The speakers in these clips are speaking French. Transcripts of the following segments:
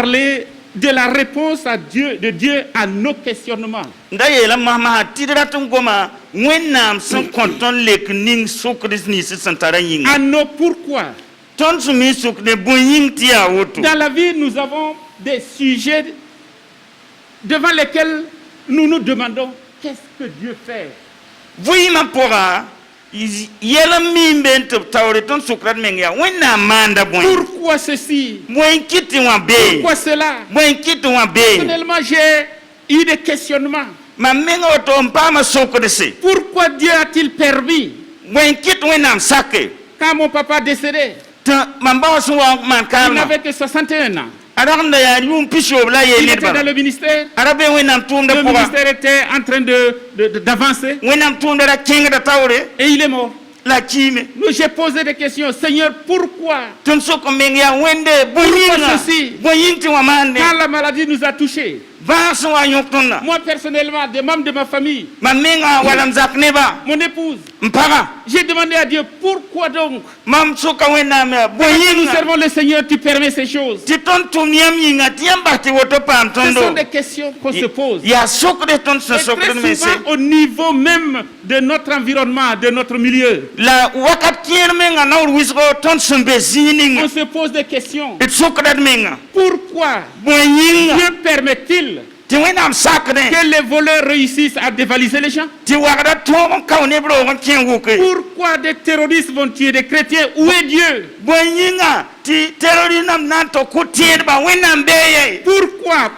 parler de la réponse de Dieu à nos questionnements. D'ailleurs, maman, tidratum goma, wenam sans content lek ning sokris ni se santara ying. À nos pourquoi. Ton sumi sok de boying tia woto. Dans la vie, nous avons des sujets devant lesquels nous nous demandons qu'est-ce que Dieu fait. Voyez ma pora, yela mimben tawre ton sokrat mengia, wenam manda boy. Pourquoi ceci? Boy kiti wa be. Pourquoi cela? Boy kiti wa be. Personnellement, j'ai eu des questionnements. Ma menga oto mpa ma sokrise. Pourquoi Dieu a-t-il permis, Boy kiti wenam sake. quand mon papa décédé, Mamba suwa man il kama. n'avait que 61 ans. Aranda ya yum pisho bla Il yeli était dans ba. le ministère. Arabe wenam tunda Le pora. ministère était en train d'avancer Wenam tunda la kenga da tawre. et il est mort. La kime. Nous, j'ai posé des questions. Seigneur, pourquoi? Ton soko mengia wende Pourquoi boyinga. ceci? Boyinti wa mande. Quand la maladie nous a touchés, Ba so wa yoktona. moi personnellement, des membres de ma famille, Ma menga wala mzakne ba. mon épouse, Mpara. j'ai demandé à Dieu, pourquoi donc? Mam soka wena me Quand nous boyinga. servons le Seigneur, tu permets ces choses. Ti ton tumiam yinga tiamba ti woto pam Ce sont tondo. des questions qu'on se pose. Ya soko de ton so Et soko de très mese. souvent, au niveau même de notre environnement, de notre milieu, La wakat kier menga na urwisgo ton sumbe on zininga. se pose des questions. It soko dat menga. Pourquoi Boyinga. Dieu permet-il Ti wenam sakne. que les voleurs réussissent à dévaliser les gens? Ti wagda to kaune bro on kien wuke. Pourquoi des terroristes vont tuer des chrétiens? Où est Dieu? Boyinga ti terrorism nanto kutir ba wenam beye. Pourquoi?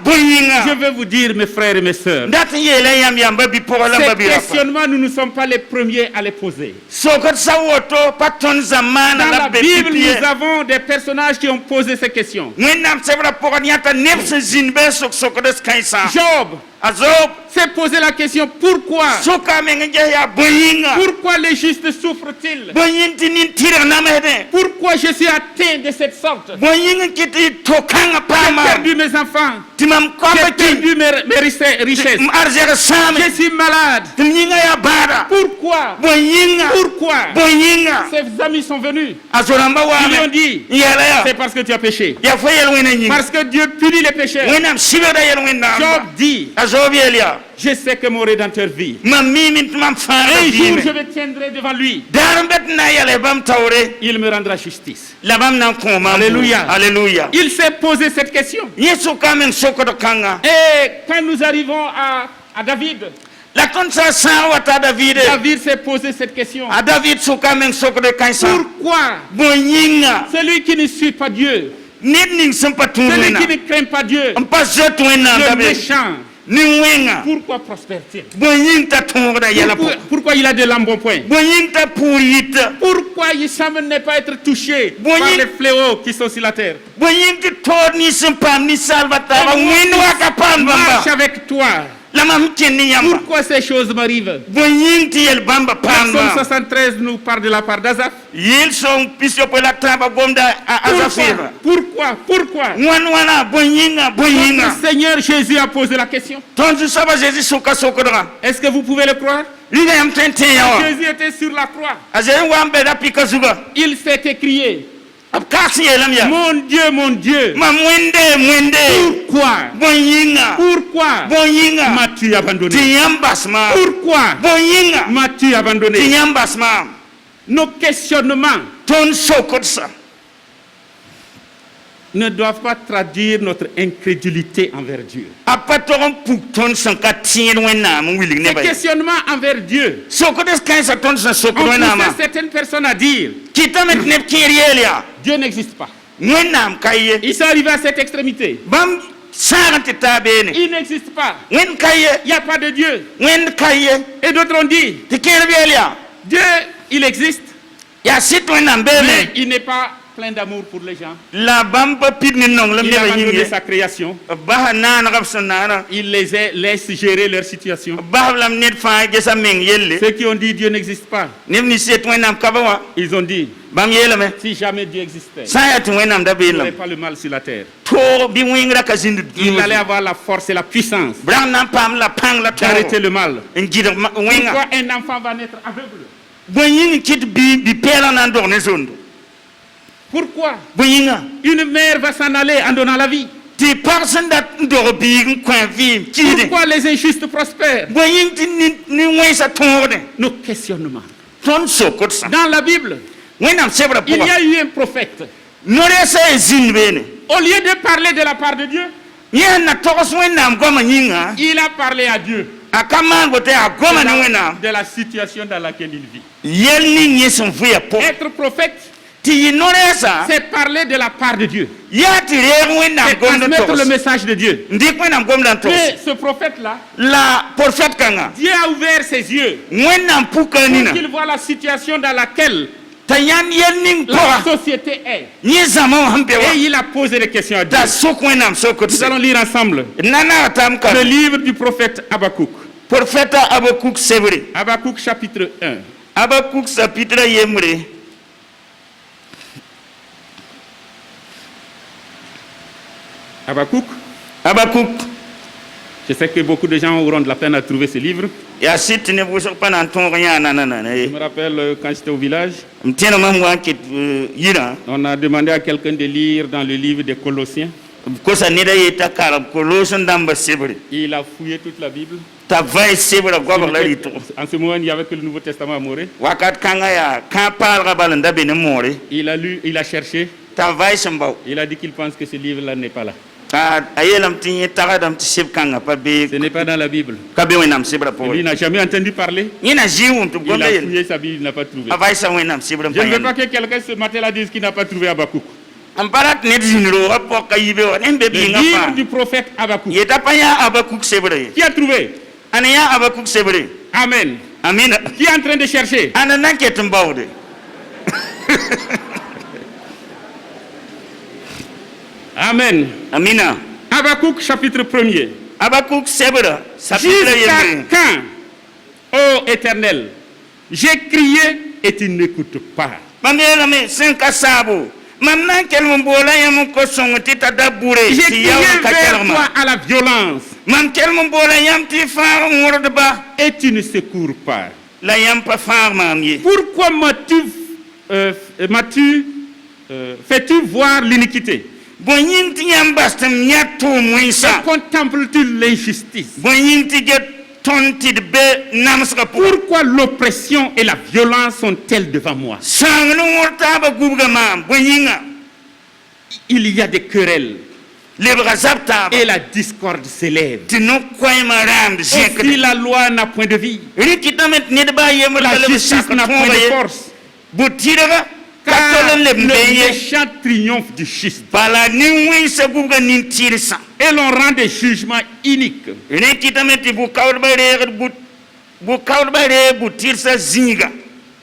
Boyinga. Je veux vous dire, mes frères et mes sœurs, Ndati yele yam babi pola ces babi rapa. questionnements, nous ne sommes pas les premiers à les poser. Sokot sawoto paton zamana Dans la la Bible, bebi. nous avons des personnages qui ont posé ces questions. Wenam sebra pokanyata nepse zinbe sokodes kaisa. Job Azob s'est posé la question, pourquoi? soka menga ya boyinga. Pourquoi les justes souffrent-ils? Boyinti nin tira namede. Pourquoi je suis atteint de cette sorte? Boyinga kiti tokanga J'ai pama. perdu mes enfants. Timam J'ai kamba ki. perdu mes richesses. Arzera same. Je suis malade. Timninga ya bara. Pourquoi? Boyinga. Ses amis sont venus. Azoramba Ils lui ont wa. dit, Yala c'est ya. parce que tu as péché. Ya fayel wena nyinga. Parce que Dieu punit les pécheurs. Wenam sibeda yel wena. Job dit, Azob yelia. je sais que mon Rédempteur vit. Mammi min tumam fara Un jour, bime. je me tiendrai devant lui. Darambet na yale bam tawre. Il me rendra justice. Labam nan koma. Alléluia. Alléluia. Il s'est posé cette question. Yesu kamen sokoto kanga. Et quand nous arrivons à David, La ton sa wata David. David s'est posé cette question. A David sukamen sokoto kansa. Pourquoi Boyinga. celui qui ne suit pas Dieu, Nidning sampatu celui wena. qui ne craint pas Dieu, Ampa zetu wena le David. méchant, Ni wenga. pourquoi prospère-t-il? Boying ta tongra yala po. Pourquoi il a de l'embonpoint? Boying ta pourita. Pourquoi il semble ne pas être touché Voyez- par les fléaux qui sont sur la terre? Boying ti torni sempam ni salvata. Wenwa kapan Marche bamba. avec toi. La mam kenni yamba. Pourquoi ces choses m'arrivent? Boying ti yel bamba Psalme pamba. 73 nous parle de la part d'Azaph. Yel son pisio pe la taba gomda azafira. Pourquoi Wana boyinga. Notre Seigneur Jésus a posé la question. Tonzu saba Jésus soka sokodra. Est-ce que vous pouvez le croire? Liga yam tente yawa. Jésus était sur la croix. Azere wambe da pika zuga. Il s'est écrié, Abkasi yelam ya. mon Dieu, Ma mwende. pourquoi Boyinga. m'as-tu abandonné? Tiyambasma. Pourquoi Boyinga. m'as-tu abandonné? Tiyambasma. Nos questionnements Ton sokotsa. ne doivent pas traduire notre incrédulité envers Dieu. Apatoron puk ton sanka tien wena mu willing ne Ces bay. questionnements envers Dieu Sokodes kansa ton san ont sokodona ma. poussé certaines personnes à dire, Kita met ne kirielia. Dieu n'existe pas. Wenam kaye. Ils sont arrivés à cette extrémité. Bam sarante tabene. Il n'existe pas. Wen kaye. Il n'y a pas de Dieu. Wen kaye. Et d'autres ont dit, Te kirielia. Dieu, il existe, Ya sit wenam mais bele. il n'est pas plein d'amour pour les gens. La bamba pidni nong lam Il a ne abandonné yinge. sa création. Bah nana rapsanana. Il les laisse gérer leur situation. Bah lam net fa gesa meng yelle. Ceux qui ont dit Dieu n'existe pas, Nimni set wenam kabawa. ils ont dit, Bam yele me. si jamais Dieu existait, Saya tu wenam da il n'y aurait belam. pas le mal sur la terre. To bi wingra kazindu. Il allait avoir la force et la puissance Bran nam pam la pang la d'arrêter taro. le mal. Njida wenga. Pourquoi un enfant va naître aveugle? Boyin kit bi pela nan dorne zondo. Pourquoi Boyinga. une mère va s'en aller en donnant la vie? Ti parsen dat dorobing kwan vim kide. Pourquoi les injustes prospèrent? Boyin ti ni wensa tongde. Nos questionnements. Ton sokot sa. Dans la Bible, Wenam sebra il y poa. a eu un prophète. Noresa ezin bene. Au lieu de parler de la part de Dieu, Yen na tokos wenam goma nyinga. il a parlé à Dieu Akaman bote agoma ni wenam. de la situation dans laquelle il vit. Yel ni nyesum vuya po. Être prophète, Ti noresa. c'est parler de la part de Dieu. Ya ti re wenam C'est gom do transmettre le tokos. message de Dieu. Ndik wenam gom dan tokos. Mais ce prophète-là, La prophète kanga. Dieu a ouvert ses yeux Wenam pukanina. pour qu'il voit la situation dans laquelle Tayan yel ning la poa. société est. Ni zaman hambewa. Et il a posé des questions à Dieu. Da sok wenam sokot Nous sa. allons lire ensemble Nana tam ka. le livre du prophète Habakkuk. Prophète Habakkuk sebre. Habakkuk chapitre 1. Habakkuk chapitre yemre. Habakkuk, Habakkuk. je sais que beaucoup de gens auront de la peine à trouver ce livre. Ya sit ne bu sok panan ton rien nanana. Je me rappelle quand j'étais au village, Mtena mam wa kit yira. on a demandé à quelqu'un de lire dans le livre des Colossiens. Ko sa ne da yeta karab ko loson damba sebre. Il a fouillé toute la Bible. Ta vai sebre gobar la rito. En ce moment, il n'y avait que le Nouveau Testament à Morée. Wakat kanga ya kan par balanda bene more. Il a lu, il a cherché. Ta vai sambau. Il a dit qu'il pense que ce livre-là n'est pas là. Ta ayelam tinye tagadam tsib kanga pa be. Ce n'est pas dans la Bible. Kabe wenam sebra po. Lui n'a jamais entendu parler. Ina jiwum tu Il a gombe. fouillé sa Bible, il n'a pas trouvé. Avai sa wenam sebra Je ne veux pa. pas que quelqu'un ce matin-là dise qu'il n'a pas trouvé Habakkuk. Amparat ne dinro apo kayibe wa nembe Le binga livre pa. du prophète Habakkuk. Yeta panya Habakkuk sebre. Qui a trouvé? Anaya Habakkuk sebre. Amen. Amina. Qui est en train de chercher? Anana ketum baude. Amen. Amina. Habakkuk chapitre 1er. Habakkuk sebre. Chapitre Jusqu'à yemre. quand, ô Éternel, j'ai crié et tu n'écoutes pas. Mamela me 5 sabu. Mamna kelmo bola yam ko songoti tadabure J'ai ti crié yaw vers toi kakarma. à la violence Mam kelmo bola yam ti far ngord ba. et tu ne secours pas. La yam pa far mam ye. Pourquoi fais-tu voir l'iniquité? Bonyin ti yam bastam nyato Et moinsa. contemples-tu l'injustice? Bonyin ti get tonti de be namsra pour. Pourquoi l'oppression et la violence sont-elles devant moi? Sangno ngorta ba gubga mam bonyinga. Il y a des querelles Le brazapta et la discorde s'élève. ti no koy maram de Aussi jekre. la loi n'a point de vie. Rikitamet ne ba yem La la le justice n'a point de force. Butira Car katolen le le mbeye. méchant triomphe du juste. Bala ni wensa gubga nin tirsa. Et l'on rend des jugements iniques. Rikitamet bu kawr bare bu kawr bare bu tirsa zinga.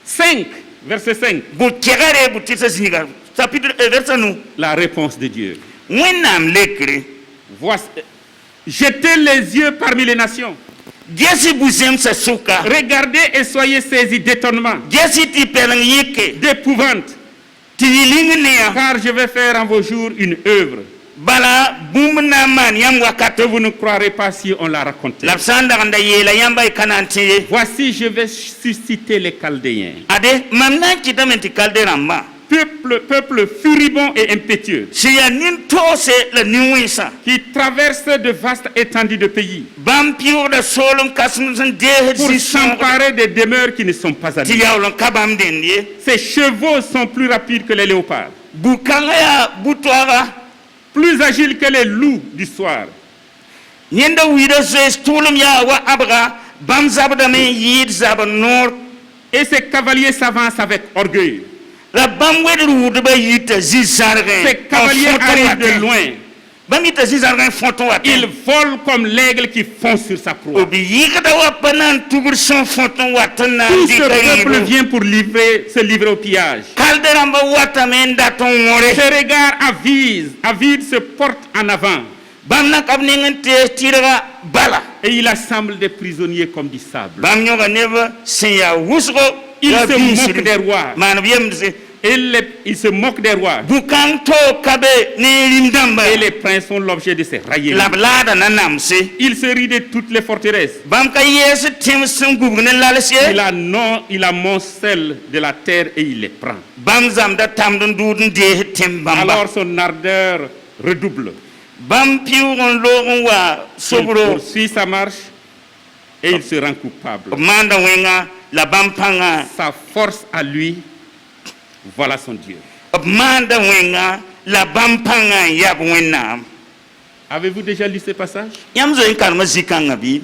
5, verset 5. Bu kegare bu tirsa zinga. Chapitre verset nous. La réponse de Dieu. Wenam lekre. Voici, jetez les yeux parmi les nations. Gesi buzem sa suka. Regardez et soyez saisis d'étonnement, Gesi ti pelang yeke. d'épouvante, Ti ling ne. car je vais faire en vos jours une œuvre Bala bumna man yam que wakato. vous ne croirez pas si on l'a raconté. Lapsanda kanda yela yamba kanante. Voici, je vais susciter les Chaldéens, Ade mamna kitamenti kalderamba. peuple furibond et impétueux, Si ya nin to se la niwisa. qui traverse de vastes étendues de pays Bam pior da solum kasum san de pour si s'emparer des demeures qui ne sont pas Ti habitées. yawlon kabam den ye. Ces chevaux sont plus rapides que les léopards, Bukanga ya butwara. plus agiles que les loups du soir. Nyenda wida se stulum ya wa abra. Bam zabda me yid zab nor. Et ces cavaliers s'avancent avec orgueil. La bam wedru de ba yita zizargen. Ces cavaliers arrivent de loin. Bam yita zizargen fonton wa. Ils volent comme l'aigle qui fond sur sa proie. Obi yikada wa panan tugur son fonton wa tana Tout ce peuple vient pour se livrer au pillage. Kalderamba wata menda ton more. Ses regards avides se portent en avant. Bam na kabningente tiraga bala. Et il assemble des prisonniers comme du sable. Bam nyoga neva senya wusgo. Il se moque des rois. Man biem se Il se moque des rois. Bukang to kabe ne rimdamba. Et les princes sont l'objet de ses railleries. Lablada na namse. Il se rit de toutes les forteresses. Bam ka yes tim sun gugne lalse. Il amoncelle de la terre et il les prend. Bam zam da tam dun dudun de tim bamba. Alors son ardeur redouble. Bam piuron logon wa Il sobro. poursuit sa marche et il se rend coupable. Manda wenga la bampanga. Sa force à lui, voilà son Dieu. Manda wenga la bampanga yab wenam. Avez-vous déjà lu ce passage? Yam zo inkarma zikanga bi.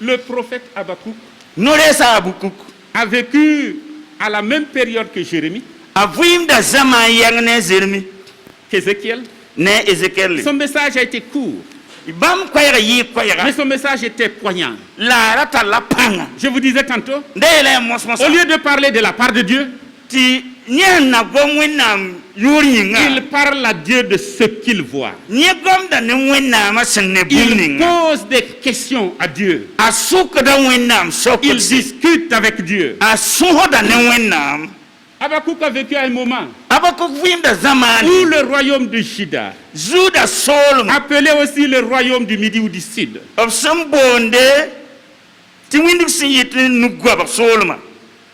Le prophète Habakkuk Noresa abukuk. a vécu à la même période que Jérémie, Avuim da zama yangne zermi. qu'Ézéchiel. Ne Ezekiel. Son message a été court, Bam kwayra yi kwayra. mais son message était poignant. La rata la panga. Je vous disais tantôt, Ndele mosmosa. au lieu de parler de la part de Dieu, Ti nyana gom wenam yuri nga. il parle à Dieu de ce qu'il voit. Nye gom da ne wenam asne Il bumning. pose des questions à Dieu. Asuk da wenam Il sokut. discute avec Dieu. Asuho da ne wenam. Habakkuk a vécu à un moment Abakuk vim da où zamani. le royaume de Juda, Zuda solum. appelé aussi le royaume du Midi ou du Sud, Obsam bonde. Ti windik siyit nugwa bak soluma.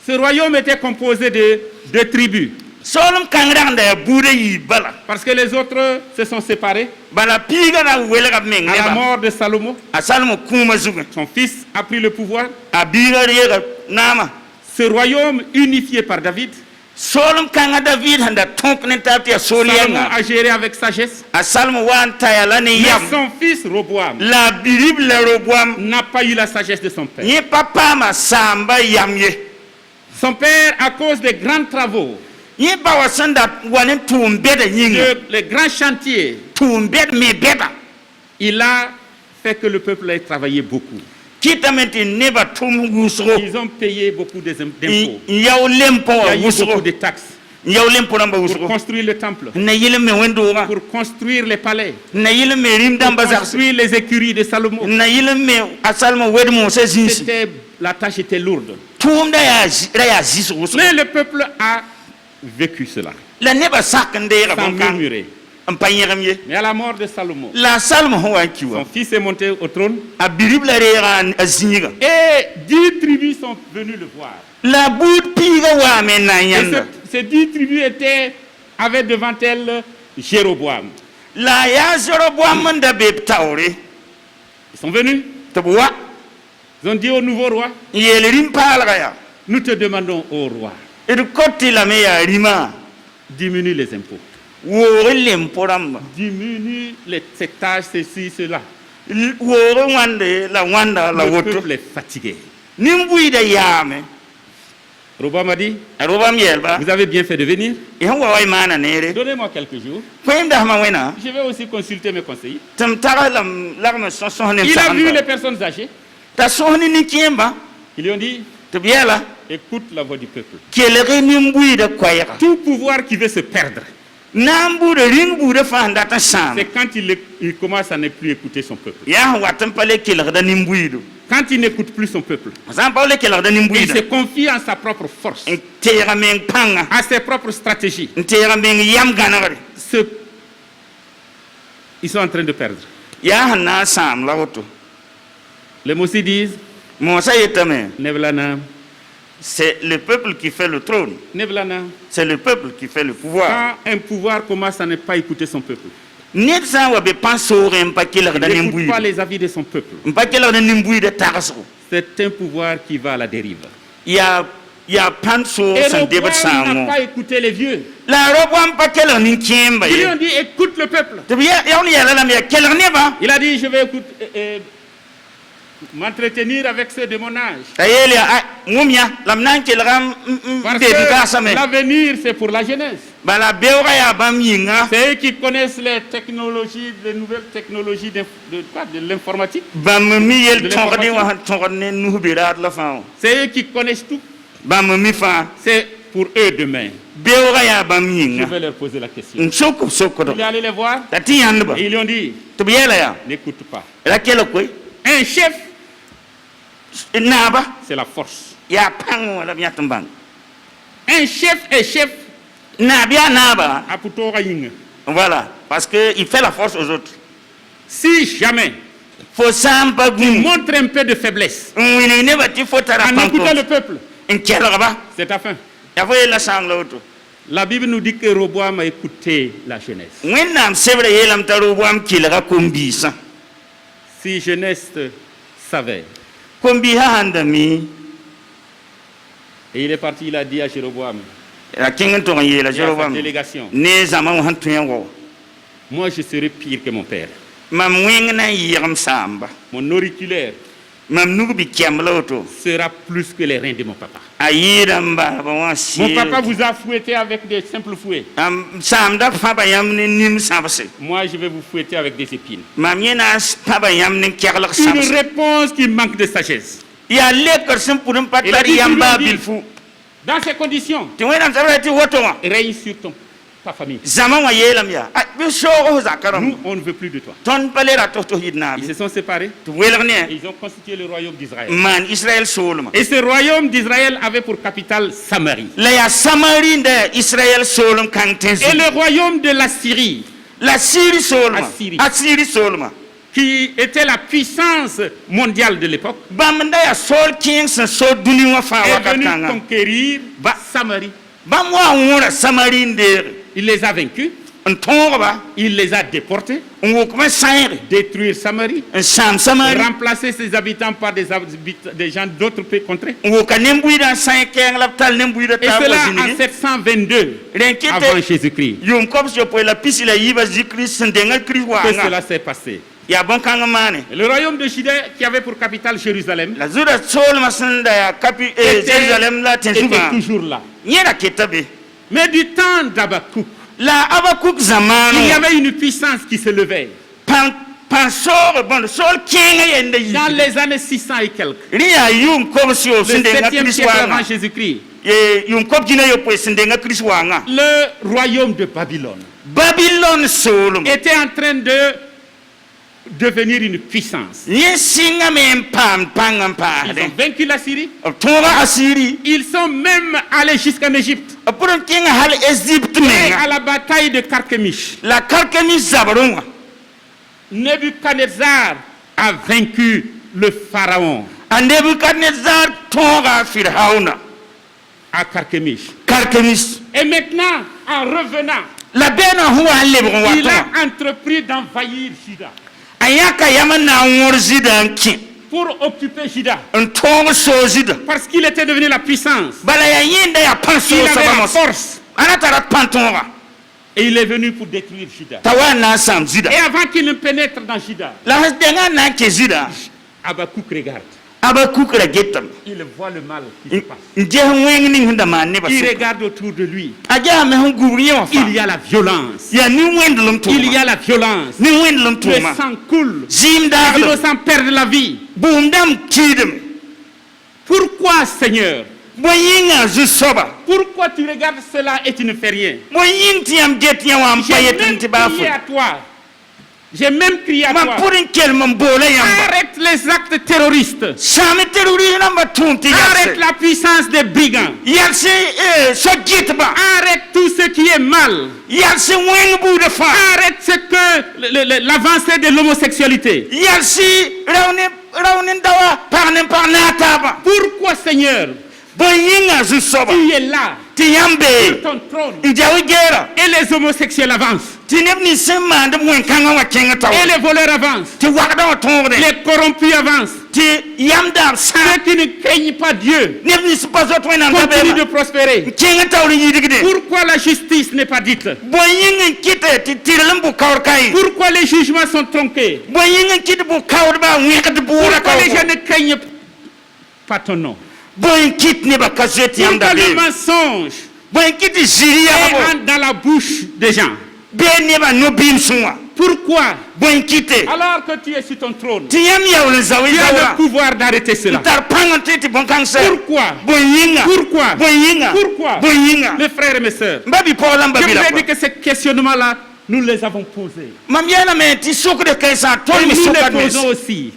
ce royaume était composé de deux tribus, Solum kangranda ya bude yi bala. parce que les autres se sont séparés Bala piga na welga meng à la neba. mort de Salomon. Asalmo kuma zuga. Son fils a pris le pouvoir. Abiga riga nama. Ce royaume unifié par David, Solum kanga David handa tonk ne tapti ya Salomon solianga. a géré avec sagesse. Asalmo wan tayala ne Mais yam. son fils Roboam La birib la robwam. n'a pas eu la sagesse de son père. Nye papa ma samba yam ye. Son père, à cause des grands travaux, Nye bawa sanda wanen tumbeda nyinga. les grands chantiers, Tumbed me beba. il a fait que le peuple ait travaillé beaucoup. Kitamenti neba tum gusro. Ils ont payé beaucoup d'impôts. Yaw lempo Il y wa a eu gusro. beaucoup de taxes Yaw lempo namba pour gusro. construire le temple, Na yile me wendo ma. pour construire les palais, Na yile me rim pour damba zakse. construire les écuries de Salomon. Na yile me asalmo wedmo se zinsi. La tâche était lourde. Tum da ya zisu gusro. Mais le peuple a vécu cela, La neba sakande ra sans bankan. murmurer. Ampanyram ye. Mais à la mort de Salomon, La salmo ho son kiwa. fils est monté au trône A birib la rera azinga. et 10 tribus sont venues le voir. La bout piga wa me na Et yanda. ces 10 tribus avaient devant elles Jéroboam. La ya zoro bwa manda be tawre. Ils sont venus, Tabwa ils ont dit au nouveau roi, yele rim palga ya. nous te demandons au roi, Et kotti la me ya rima. diminue les impôts, Wore lemporamba. diminue ces tâches, ceci, cela. Wore wande la wanda la Le woto. peuple est fatigué. Nimbui da yame. Roboam a dit, Arobam yelba. vous avez bien fait de venir, Ihan wa wai mana nere. donnez-moi quelques jours, Kwem da ma wena. je vais aussi consulter mes conseillers. Tam tara lam larma son son ne Il a vu les samba. personnes âgées, Ta son ni kiemba. ils lui ont dit, To biela. écoute la voix du peuple. Kelere nimbui da kwayra. Tout pouvoir qui veut se perdre, Nambu de ringbu de fanda ta sam. c'est quand il commence à ne plus écouter son peuple. Ya watam pale kelere da nimbui do. Quand il n'écoute plus son peuple, Zan pale kelere da nimbui il do. se confie en sa propre force, Tera men panga. à ses propres stratégies. Tera men yam ganagare. Ils sont en train de perdre. Ya hana sam la woto. Les mots disent, Mosa yetame. Nevlana, C'est le peuple qui fait le trône. Nevlana. C'est le peuple qui fait le pouvoir. Quand un pouvoir commence à ne pas écouter son peuple, Net sa wa be pansore mpa kelere da il nimbui. n'écoute pas les avis de son peuple, Mpa kelere da nimbui de taraso. c'est un pouvoir qui va à la dérive. Ya panso Et san debet Roboam n'a samo. pas écouté les vieux. La robo mpa kelere ni kiemba Ils lui ye. ont dit, écoute le peuple. To biya ya on ya la me kelere ne ba. Il a dit, je vais m'entretenir avec ceux de mon âge. Ayeli a mumya lamnan kelere Parce de bigasa que me. l'avenir, c'est pour la jeunesse. Bala beora ya bam yinga. C'est eux qui connaissent les technologies, les nouvelles technologies de l'informatique. Bam mi De yel l'information. tongadi wa tongane nu birat la fa. C'est eux qui connaissent tout. Bam mi fa. C'est pour eux demain. Beora ya bam Je yinga. vais leur poser la question. Nsoko soko do. Il est allé les voir Tati yandba. et ils lui ont dit, To biya la ya. n'écoute pas. La kelo koy. Un chef, Naba c'est la force. ya pango wala biya tumbang. Un chef est chef Nabia naba. aputora yinga. Voilà, parce qu'il fait la force aux autres. Si jamais Faut samba il gum. montre un peu de faiblesse Wini ne bati faut tara en écoutant panko. le peuple, En kela ba. c'est ta fin. Ya faut la sang l'autre. La Bible nous dit que Roboam a écouté la jeunesse. Wennam sebre yelam taru wam kilra kombisa. Si jeunesse savait. Kombi ha handami. Et il est parti, il a dit à Jéroboam, La kingen to yela et à sa Jéroboam. délégation, Ne zaman hantu yango. moi je serai pire que mon père. Mam wengna yigam samba. Mon auriculaire Mam nubi kiamloto. sera plus que les reins de mon papa. Ayiramba ba wasi. Mon papa vous a fouetté avec des simples fouets. Samda faba yam ne nim sabase. Moi je vais vous fouetter avec des épines. Mam yena faba yam ne kerlak Une sabase. réponse qui manque de sagesse. Ya lekar sim purum Il a patar dit, yamba il lui a dit, bilfu. dans ces conditions, Ti wena sabra ti woto wa. règne sur ta famille. Zaman wa yelam ya. Bi shogo zakaram. Nous, on ne veut plus de toi. Ton palera to hidna. Ils se sont séparés Tu welerne. et ils ont constitué le royaume d'Israël. Man Israël solma. Et ce royaume d'Israël avait pour capitale Samarie. La ya Samarie de Israël solum kantenzi. Et le royaume de la Syrie, La Syrie solma. Assyrie. Assyrie solma. qui était la puissance mondiale de l'époque, Bamda ya sol king sa so duni wa fa est wa venu katanga. conquérir Samarie. Bamwa wora Samarie de Il les a vaincus, ntonga il les a déportés, on kuma sayre. détruire Samarie, Sam Samarie. remplacer ses habitants par des gens d'autres contrées. On ka nembuida say keng la tal nembuida Et ta cela en wazini. 722 avant Jésus-Christ Yom kom so po la pisila yiba zikri sendenga kri wa que nga. cela s'est passé. Ya bon kanga mane. Le royaume de Juda, qui avait pour capitale Jérusalem, La zura sol masanda ya kapi Jérusalem la était tensuba. toujours là. Nyera ketabe. Mais du temps d'Abakouk, La Abakuk zamano. il y avait une puissance qui se levait. Pansor bon sol kenga yende yi. Dans les années 600 et quelques, Ria yum kom si o le sendenga 7e kri siècle wa avant nga. Jésus-Christ, Yum kom jina yo po sendenga kri wa nga. le royaume de Babylone Babylone solum. était en train de devenir une puissance. Ni singa men pam pangam Ils ont pa. vaincu la Syrie. Tonga Assyrie. Ils sont même allés jusqu'en Égypte. Pour kinga hal Egypte Et à menga. la bataille de Carchemish, La Karkemi zabaronga. Nebuchadnezzar a vaincu le pharaon A Nebuchadnezzar tonga Firhauna. à Carchemish. Karkemis. Et maintenant, en revenant, La bena huwa lebron il wato. a entrepris d'envahir Juda Ayaka yamana ngorzida nki. pour occuper Juda. Ntonga sozida. Parce qu'il était devenu la puissance. Bala ya yinda ya panso Il avait la sabamos. force. Anatara pantonga. Et il est venu pour détruire Juda. Tawana sam zida. Et avant qu'il ne pénètre dans Juda, La hasdenga na ke zida. Habakkuk regarde. Abakuk la getam. Il voit le mal qui se passe. Nje wengni hunda manne ba. Il regarde autour de lui. Aja me hunguri wa fa. Il y a la violence. Ya ni wendlum to. Il y a la violence. Ni wendlum to Le ma. sang coule. Zimda. Les innocents perdent la vie. Bundam kidem. Pourquoi, Seigneur? Boyinga zusoba. Pourquoi tu regardes cela et tu ne fais rien? Boyinti am get ya wa J'ai mpaye même tinti ba fu. crié à toi. J'ai même crié à Ma toi. purin kel man bola yamba. Arrête les actes terroristes. Sami teruri namba tunti Arrête yarse. la puissance des brigands. Yarse so gitba. Arrête tout ce qui est mal. Yarse weng bu de fa. Arrête ce que l'avancée de l'homosexualité. Yarse rawne dawa parne parnata ba. Pourquoi, Seigneur, Boyinga zusoba. tu es là Ti sur yambe. ton trône Njawi gera. et les homosexuels avancent Ti nebni sema de mwen kanga wa kenga taw. et les voleurs avancent, Ti wakda wa tongre. les corrompus avancent, Ti yamdar sa. ceux qui ne craignent pas Dieu Nebni spazo to nan continuent de tabema. prospérer. Kenga taw ni yidigde. Pourquoi la justice n'est pas dite? Boyinga kite ti tirlum bu kawr kai. Pourquoi les jugements sont tronqués? Boyinga kite bu kawr ba wekati bu ora Pourquoi les gens kawr. ne craignent pas ton nom? Boyin kit ne ba kazeti yamda Pourquoi le be. mensonge Boyin kite ziri ya bo. entre dans la bouche des gens? Be ne ba no bim sunwa. Pourquoi? Boyin kite. Alors que tu es sur ton trône, Ti yam ya wala zawi tu as le zawa. pouvoir d'arrêter cela. Tar pangante ti bon kanse. Pourquoi? Boyinga. Pourquoi? Boyinga. Pourquoi? Boyinga. Mes frères et mes sœurs, Mbabi polam je babi vous la. ai dit que ces questionnements-là, nous les avons posés. Mam yana me ti suk de kaisa Et tol mi nous sukat les mes. posons aussi.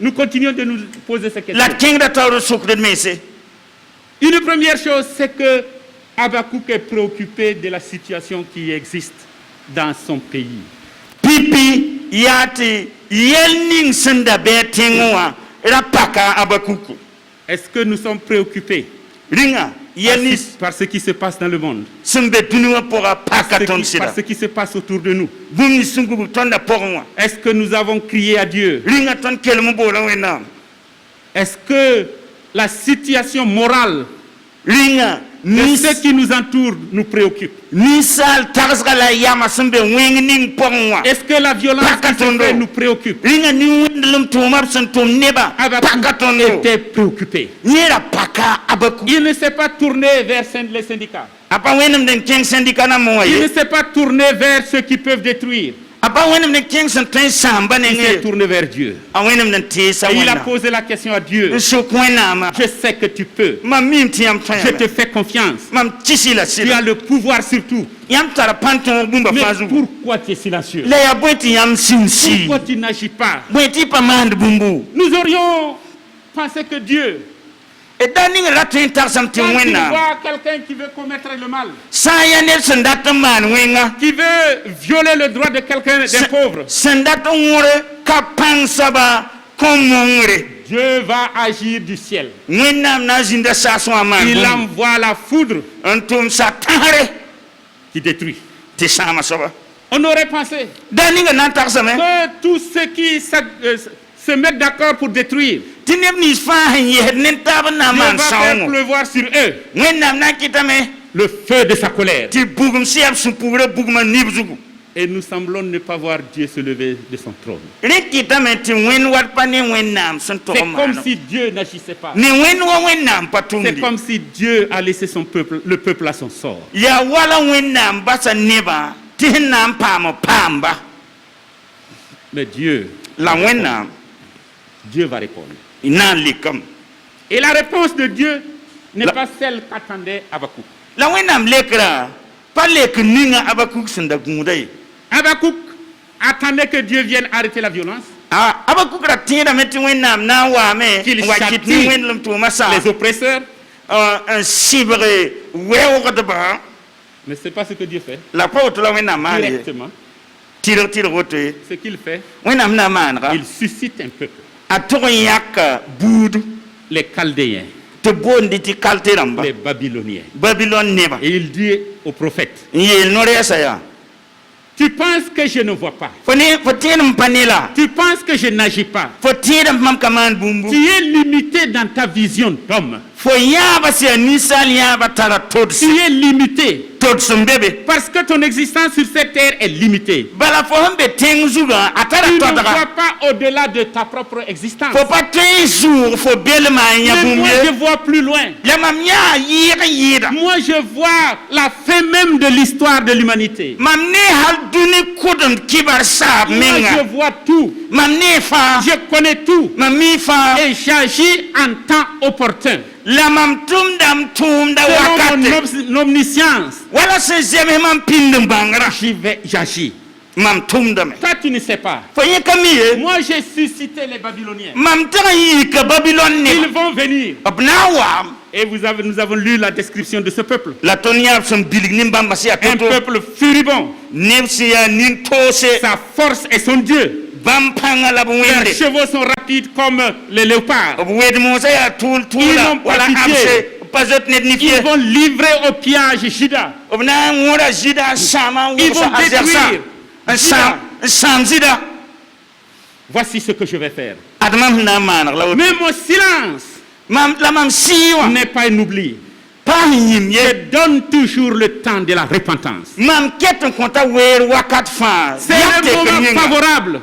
Nous continuons de nous poser ces questions. La king da tawro suk de mese. Une première chose, c'est que Habakkuk est préoccupé de la situation qui existe dans son pays. Pipi yati yelning senda betingwa rapaka abakuku. Est-ce que nous sommes préoccupés Ringa yelis par ce qui se passe dans le monde, sembe tunua pora pakaton par sida. ce qui se passe autour de nous? Bumi sungu tonda porwa. Est-ce que nous avons crié à Dieu? Ringa ton kelmu bola wena. Est-ce que la situation morale Ringa de ceux qui nous entourent nous préoccupe? nisal tarsgala yama sembe wengning porwa. Est-ce que la violence qui se fait nous préoccupe? Ringa ni wendlum tumar santum neba Habakkuk pakatondo. était préoccupé. Nyera paka abaku. Il ne s'est pas tourné vers les syndicats. Apa wenam den king syndicat na Il ne moye. s'est pas tourné vers ceux qui peuvent détruire. Apa wenam den king santin samba Il s'est nenge. tourné vers Dieu. A wenam den tesa Et il a wena. posé la question à Dieu. Nsokwena ma. Je sais que tu peux. Mam mim tiam Je tanya. te fais confiance. Mam tisi la Tu sila. as le pouvoir sur tout. Yam tara panton bumba Mais fazu. pourquoi tu es silencieux? La ya bweti yam sinsi. Pourquoi tu n'agis pas? Bweti pa mand bumbu. Nous aurions pensé que Dieu, E dani ratin tarsam quand il timwena. voit quelqu'un qui veut commettre le mal, Sa ya ne sandata man wenga. qui veut violer le droit de quelqu'un, d'un pauvre, Sandata ngore kapang saba komongre. Dieu va agir du ciel. Wenam na zinda saso aman. Il envoie la foudre Antum sa tare. qui détruit. Ti sama saba. On aurait pensé Dani nga nan tarsame. que tous ceux qui se mettent d'accord pour détruire, Tineb ni fa yed nen taba na Dieu man va faire sawo. pleuvoir sur eux Wenam na kitame. le feu de sa colère. Ti bugum siap supure bugum nibzugu. Et nous semblons ne pas voir Dieu se lever de son trône. Rekitame ti wen wat pa ne wenam son C'est toma. comme si Dieu n'agissait pas. Ni wen wa wenam C'est patundi. comme si Dieu a laissé son peuple, le peuple à son sort. Ya wala wenam basa neba. Ti nam pamo pamba. Mais Dieu La wenam va répondre. ina likam. Et la réponse de Dieu n'est La- pas celle qu'attendait Habakkuk. La wenam lekra. Pa lek ninga abakuk senda gudai. Habakkuk attendait que Dieu vienne arrêter la violence, Ah abakuk ra tira meti wenam na wa me. Qu'il Wa châtie kitni wenlum tu masa. les oppresseurs. Un cibre wewo gadaba. Mais ce n'est pas ce que Dieu fait. La pa la wenam mali. Directement, Tira wote. ce qu'il fait, Wenam na manra. il suscite un peuple, A togo yak boud. les Chaldéens, Te bondi ti kalte ramba. les Babyloniens. Babylone neba. Et il dit au prophète, Yel nore saya. tu penses que je ne vois pas, Faut tirer panela. tu penses que je n'agis pas, Faut tirer mam kaman bumbu. tu es limité dans ta vision d'homme, Faut yaba si nisal yaba tara tu todsi. es limité Todsum bebe. parce que ton existence sur cette terre est limitée. Bala fo hambe tengzuga atara Tu ne todara. vois pas au-delà de ta propre existence. Faut pas toujours faut belle ma nya Mais moi, je bumbu. vois plus loin. Ya mam nya yira. Moi, je vois la fin même de l'histoire de l'humanité. Mam ne hal duni kudun kibar sa Moi, menga. je vois tout. Mam ne fa. Je connais tout. Mam mi fa. Et j'agis en temps opportun. La mam tumdam tumda Selon mon wakate. omniscience, Wala se zeme mam pindum bangara. j'agis. Mam tumdame. Toi, tu ne sais pas. Foye kamiye. Moi, j'ai suscité les Babyloniens. Mam tara yi ka Babylone Ils ne. vont venir. Abnawa. Et nous avons lu la description de ce peuple. La tonia son bilig nimbamba si Un atoto. peuple furibond. Nipsi ya nin tose. Sa force est son Dieu. Bampanga la Leurs bwende. chevaux sont rapides comme les léopards. Obwed mosa ya tul Ils tula. n'ont pas Wala pitié. amse. Pazot net Ils nifie. vont livrer au pillage Juda. Obna ngora jida sama Ils vont wusa azersa. détruire Un sam zida. Voici ce que je vais faire. Admam na manar la. Mais mon silence Mam la mam siwa. n'est pas un oubli. Pa yim ye. Je donne toujours le temps de la repentance. Mam keton konta wer wakat fa. C'est un moment favorable.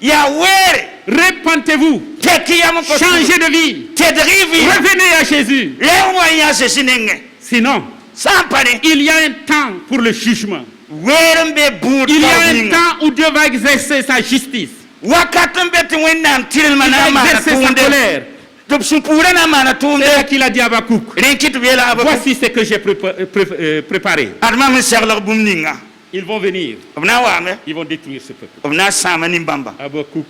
Ya were. Repentez-vous. Teki ya mko. Changez de vie. Tedrivi. Revenez à Jésus. Lewa ya se sinenge. Sinon, Sampane. il y a un temps pour le jugement. Werembe bout. Il y a un temps où Dieu va exercer sa justice. Wakatum beti wenam tiril Il mana va mana exercer sa tunde. colère. Top supura na mana tunde. C'est là qu'il a dit à Habakkuk. Renkit vela abaku. Voici ce que j'ai préparé. Adma mi serlar bumninga. Ils vont venir. Obna wame. Ils vont détruire ce peuple. Obna sama nimbamba. Habakkuk,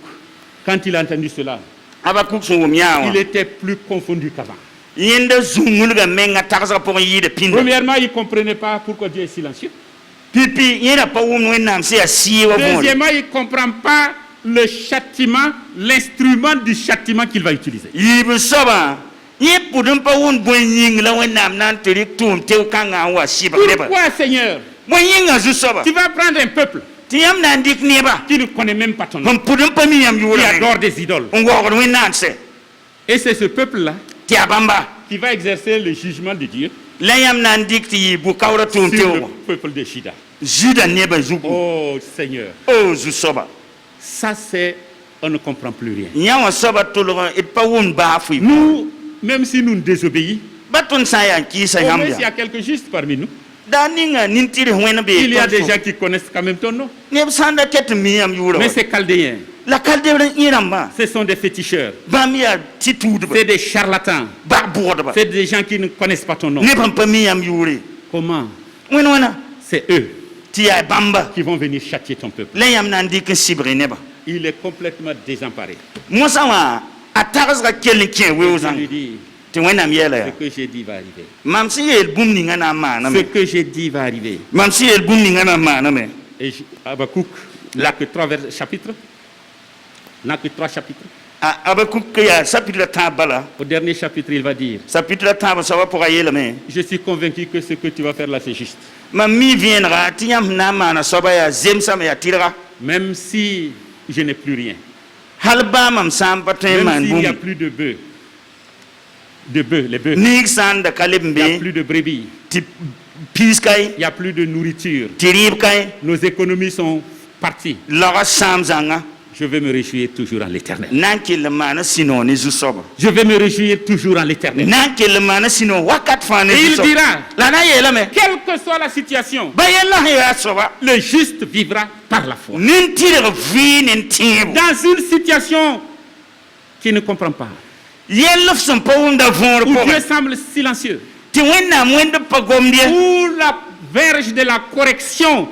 quand il a entendu cela, Abaku sun miawa. il était plus confondu qu'avant. yẽnda zũngulga menga tagsga pʋgẽ yɩɩda pĩnda Premièrement, il ne comprenait pas pourquoi Dieu est silencieux. pipi yẽda pa wʋmd wẽnnaam sẽn yaa sɩɩ wa võore Deuxièmement, il ne comprend pas le châtiment, l'instrument du châtiment qu'il va utiliser. yiib soaba yẽ pʋd n pa wʋmd bõe yĩng la wẽnnaam na n tɩ rɩk tʋʋm teo kãngã n wa sɩbg neba Pourquoi, Seigneur, bõe yĩngã zu-soaba tu vas prendre un peuple tɩ yãmb na n dɩk neba qui ne connaît même pas ton nom, n pʋd n pa mi yãmb qui yʋʋra adore des idoles? n waoogd wẽnnaam sɛ Et c'est ce peuple-là tɩ yaa bãmba qui va exercer le jugement de Dieu la yãmb na n dɩk tɩ yɩ bʋ-kaoodã tʋʋm sur le teoogo peuple de Juda. zuda neba zugu Oh Seigneur, o zu-soaba ça c'est, on ne comprend plus rien. yã wã soaba tʋlg d pa wʋmd baa fʋɩ Nous, même si nous désobéissons, ba tõnd sã n yaa n kɩɩsa au yãmb moins il y ya a quelques justes parmi nous. daa ninga nin-tɩrs wẽn Il y a bee des gens qui connaissent quand même ton nom. neb sã n da ket n mi yãmb yʋʋra Mais wa ces Chaldéens, la kaldebr yẽ rãmbã ce sont des féticheurs, bãmb yaa tɩ tuudba c'est des charlatans, bag bʋgdba c'est des gens qui ne connaissent pas ton nom. neb n pa mi yãmb yʋʋre Comment? wẽn wẽna C'est eux tɩ yaa bãmba qui vont venir châtier ton peuple. la yãmb na n dɩk n sɩbge neba Il est complètement désemparé. mosã wã a tagsga kell n kẽ weoog Je lui zãng dis, tɩ wẽnnaam yɛɛla ce yaa que j'ai dit va arriver. mam sẽn yeel bũmb ninga na n Ce maaname que j'ai dit va arriver. mam sẽn yeel bũmb ninga na n maaname Et Habakkuk n'a que 3 chapitres. N'a que 3 chapitres. Abakuk yaa chapitre tãab bala Au dernier chapitre, il va dire, chapitre tãab soaba pʋga yeelame je suis convaincu que ce que tu vas faire là, c'est juste. mam mi vẽenega tɩ yãmb sẽn na n maana soaba yaa zemsame yaa tɩrga Même si je n'ai plus rien. hal baa mam sã n pa tõe n Même maan s'il n'y a bũmb plus de bœufs. De bœufs, les bœufs. niig sã n da ka leb n Il n'y a be plus de brebis. tɩ piis kae Il n'y a plus de nourriture. tɩ rɩɩb kae Nos économies sont parties. lagã sãam zãnga Je vais me réjouir toujours en l'éternel. na n kell n maana sũ-noog ne zu-soaba Je vais me réjouir toujours en l'éternel. na n kell n maana sũ-noog wakat fãa ne Et il zu-soaba dira, la na yeelame quelle que soit la situation, ba yɛlla sẽn yaa soaba le juste vivra par la foi. nin-tɩrg vɩɩ ne n tẽebo Dans une situation qui ne comprend pas, yɛll f sẽn pa wʋmda võor où Dieu pʋgẽ semble silencieux, tɩ wẽnnaam wẽnd pa gomd ye où la verge de la correction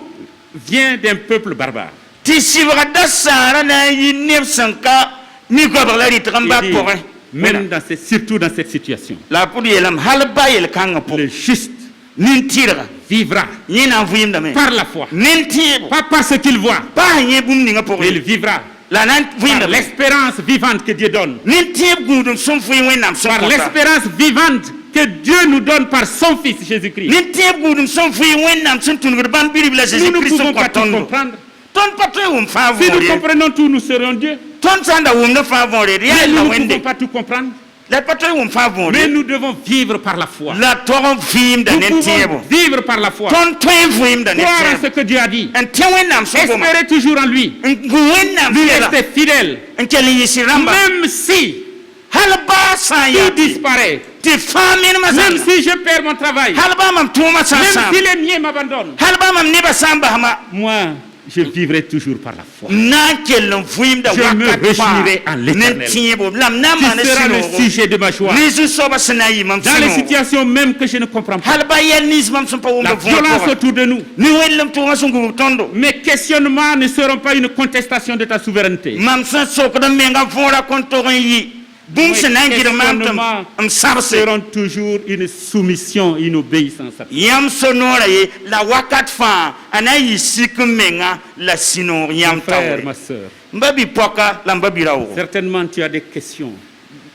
vient d'un peuple barbare. tɩ sɩbga da sãara na n yɩ neb sẽn ka mi-goabg la rɩtg n Il ba dit, pʋgẽ même surtout dans cette situation, la a pʋd yeelame hal ba yel-kãngã le pʋgẽ juste nin-tɩrga vivra yẽ na n vɩɩmdame par la foi, nin-tẽebo pas par ce qu'il voit, pa sẽn yẽ bũmb ninga mais il pʋgẽ vivra la na n par vɩɩmdame l'espérance vivante que Dieu donne, nin-tẽeb gũudum sẽn vɩɩ wẽnnaam sẽn par kõta l'espérance vivante que Dieu nous donne par son Fils Jésus-Christ. nin-tẽeb gũudum sẽn vɩɩ wẽnnaam sẽn tũnugd bãmb birib la Nous ne Jésus-Christ pouvons sẽn pas kõ tout tõndo comprendre. tõnd pa tõe wʋm fãa Si nous võor ye comprenons tout, nous serons Dieu. tõnd sã n da wʋmda fãa võor ye d yaa Mais la nous ne wẽnde pouvons pas tout comprendre. la d pa tõe wʋm fãa võor Mais ye nous devons vivre par la foi. la tog n vɩɩmda Nous ne pouvons tẽebo vivre par la foi. tõnd tõe n vɩɩmda ne Croire en tẽebo ce que Dieu a dit. n tẽ wẽnnaam sẽn goma Espérer toujours en lui. n gũ wẽnnaam Lui yɛla rester fidèle. n kell n yɩsɩ rãmba Même si hal baa sã n yaa tout disparaît. tɩ fãa menemã Même zãnga si je perds mon travail. hal baa mam tʋʋmã sã n Même sãam si les miens m'abandonnent. hal baa mam nebã sã n basma Moi, je vivrai toujours par la foi. na n kell n vɩɩmda Je me wakat fãa réjouirai en ne l'Éternel. tẽebo la m na n Qui maana sera le sũ-noogo sujet de ma joie. ne zu-soabã sẽn na n yɩ mam Dans les sũ-noogo situations même que je ne comprends pas. hal ba yɛl nins mam sẽn pa La wʋmda võor violence pʋgã autour de nous. ne wẽllem tʋʋmã sẽn gubg tõndo Mes questionnements ne seront pas une contestation de ta souveraineté. mam sẽn sokd n menga võorã kõn tog n yɩ bũmb sẽn na n gɩdg maam tɩ m sãbse Seront toujours une soumission, une obéissance à toi. yãmb so-noorã ye la wakat fãa a na n yɩ sik n menga la sũ-noog Mon yãmb frère, taoore ma soeur, m ba bi-pɔka la m ba bi-raoogo certainement tu as des questions.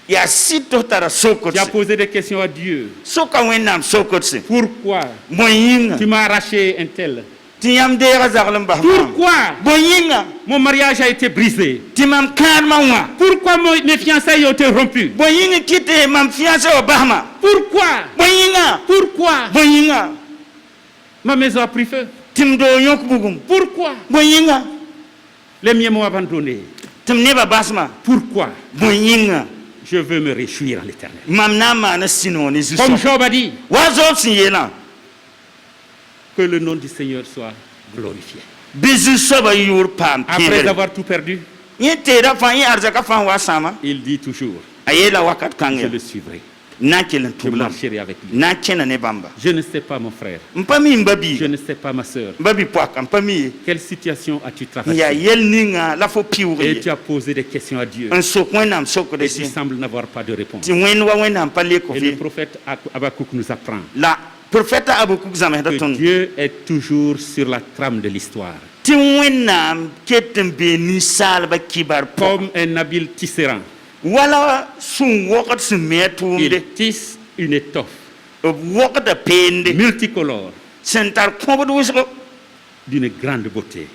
yaa sɩd tɩ f tara Tu as sokdse posé des questions à Dieu. soka wẽnnaam sokdse Pourquoi bõe yĩnga tu m'as arraché un tel? tɩ yãmb deega zagl n bas maam Pourquoi bõe yĩnga mon mariage a été brisé? tɩ mam kãadmã wã Pourquoi mes fiançailles ont été rompues? bõe yĩng kɩ tɩ mam fiãsã wa basma Pourquoi? bõe yĩnga Pourquoi bõe yĩnga ma maison a pris feu? tɩ m doog yõk bugum Pourquoi bõe yĩnga les miens m'ont abandonné? tɩ m nebã basma Pourquoi bõe yĩnga je veux me réjouir en l'Éternel? mam na n maana sũ-noog ne Comme zu-soab Job a dit, wa zob sẽn yeelã que le nom du Seigneur soit glorifié. bɩ zu-soabã yʋʋr paam Après pẽegre avoir tout perdu, yẽ teeda fãa yẽ arzaka fãa wa sãama il dit toujours, a yeela wakat kãng je ya le suivrai. na kelen je tublam marcherai avec lui. na kena ne bamba Je ne sais pas, mon frère. mpami mbabi Je ne sais pas, ma soeur. mbabi poaka mpami Quelle situation as-tu ya traversé? yel ninga la fo Et piwri tu as posé des questions à Dieu. un sok wenam sok de Et tu si sembles n'avoir pas de réponse. ti wen wa wenam palle ko Et le fi prophète Habakkuk nous apprend la prophète abukuk zameh da que ton Dieu est toujours sur la trame de l'histoire. ti wenam ketem be ni salba kibar po Comme un habile tisserand, wala sun wokat sun metumde il tisse une étoffe wokata pende multicolore sentar kobodo wusgo d'une grande beauté.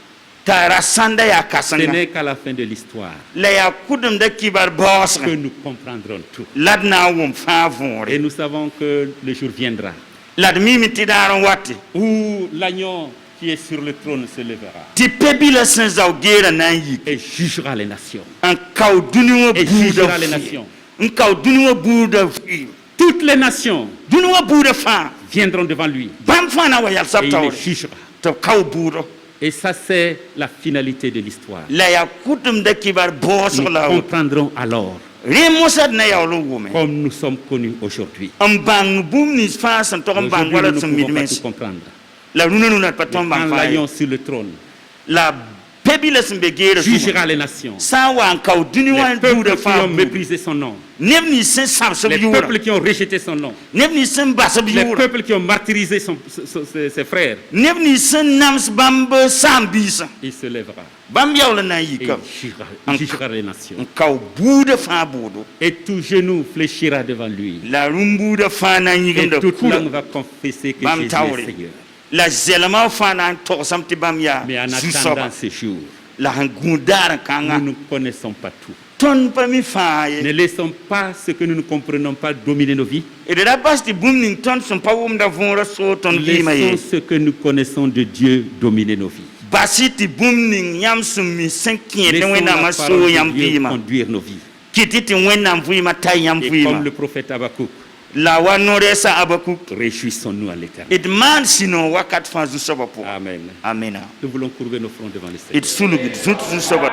tara sanda ya Ce kasanga n'est qu'à la fin de l'histoire la ya kudum da kibar bosga que nous comprendrons tout. ladna wum fa Et vonre nous savons que le jour viendra lad mimi ti daron watti où l'agneau qui est sur le trône se lèvera ti pebila sen zaw gera nan yi et jugera les nations. an kaw duniwa Et jugera les buda nations. an kaw duniwa buda fi Toutes les nations duniwa buda fa viendront devant lui bam fana wa yal et il sabtawre les jugera. to kaw buda Et ça, c'est la finalité de l'histoire. la ya kudum da kibar Nous bosga la comprendrons alors remosad na yawlo wume comme nous sommes connus aujourd'hui. am bang bum ni fa san to am bang Aujourd'hui, wala nous ne sun pouvons pas midmes tout comprendre. la nuna nuna Mais paton quand bang fa l'agneau sur le trône la pebila sen be gera jugera les nations, sa wa an kaw duniwa les peuples buda qui fa ont méprisé son nom, neb ni sen sam sab les yura peuples qui ont rejeté son nom, neb ni sen basab les yura peuples qui ont martyrisé ses frères, neb ni sen nams bamba sam bisa il se lèvera bam yawla na yi et ka il jugera les nations. an kaw buda fa budu Et tout genou fléchira devant lui. la rumbuda fa na yi Et ganda toute kula langue va confesser que Bam Jésus Taouri. est Seigneur. la zelma fa na to sam ti bam ya Mais en zusoba attendant ce jour, la han gundara kanga nous ne connaissons pas tout. ton pa mi fa ye Ne laissons pas ce que nous ne comprenons pas dominer nos vies. et de la bas ti bum ning ton sun pa wum da vonra so ton lima ye Laissons ce que nous connaissons de Dieu dominer nos vies. basi ti bum ning yam sun mi sen kien de Laissons wena la ma so parole yam de Dieu vima conduire nos vies. kiti ti wena vima tay yam Et vima comme le prophète Habakkuk, la wa noresa abakuk réjouissons-nous à l'éternel. it man sino wakat fa zu soba po Amen. amena Nous voulons courber nos fronts devant le Seigneur. it sulu zu soba